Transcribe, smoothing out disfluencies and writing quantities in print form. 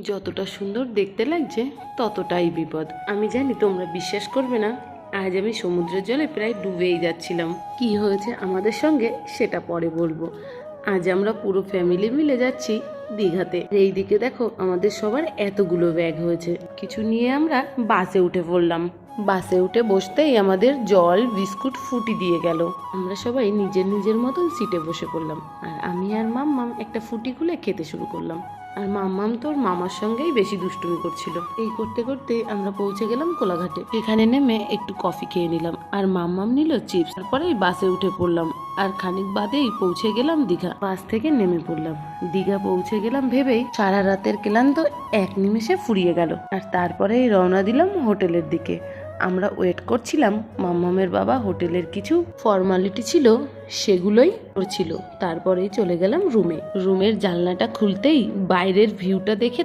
যতটা সুন্দর দেখতে লাগছে ততটাই বিপদ। আমি জানি তোমরা বিশ্বাস করবে না, আজ আমি সমুদ্রের জলে প্রায় ডুবেই যাচ্ছিলাম। কি হয়েছে আমাদের সঙ্গে সেটা পরে বলবো। আজ আমরা পুরো ফ্যামিলি মিলে যাচ্ছি দীঘাতে। এইদিকে দেখো আমাদের সবার এতগুলো ব্যাগ হয়েছে, কিছু নিয়ে আমরা বাসে উঠে পড়লাম। বাসে উঠে বসতেই আমাদের জল বিস্কুট ফুটি দিয়ে গেল। আমরা সবাই নিজের নিজের মতন সিটে বসে পড়লাম, আর আমি আর মাম্মাম একটা ফুটি খুলে খেতে শুরু করলাম। আর মাম্মাম তোর মামার সঙ্গেই বেশি দুষ্টুমি করছিল। এই করতে করতে আমরা পৌঁছে গেলাম কোলাঘাটে। এখানে নেমে একটু কফি খেয়ে নিলাম, আর মাম্মাম নিল চিপস। তারপরেই বাসে উঠে পড়লাম, আর খানিক বাদেই পৌঁছে গেলাম দীঘা। বাস থেকে নেমে পড়লাম। দীঘা পৌঁছে গেলাম ভেবেই সারা রাতের ক্লান্ত এক নিমেষে ফুরিয়ে গেল। আর তারপরেই রওনা দিলাম হোটেলের দিকে। আমরা ওয়েট করছিলাম, মাম্মামের বাবা হোটেলের কিছু ফর্মালিটি ছিল সেগুলোই করছিল। তারপরেই চলে গেলাম রুমে। রুমের জানলাটা খুলতেই বাইরের ভিউটা দেখে তো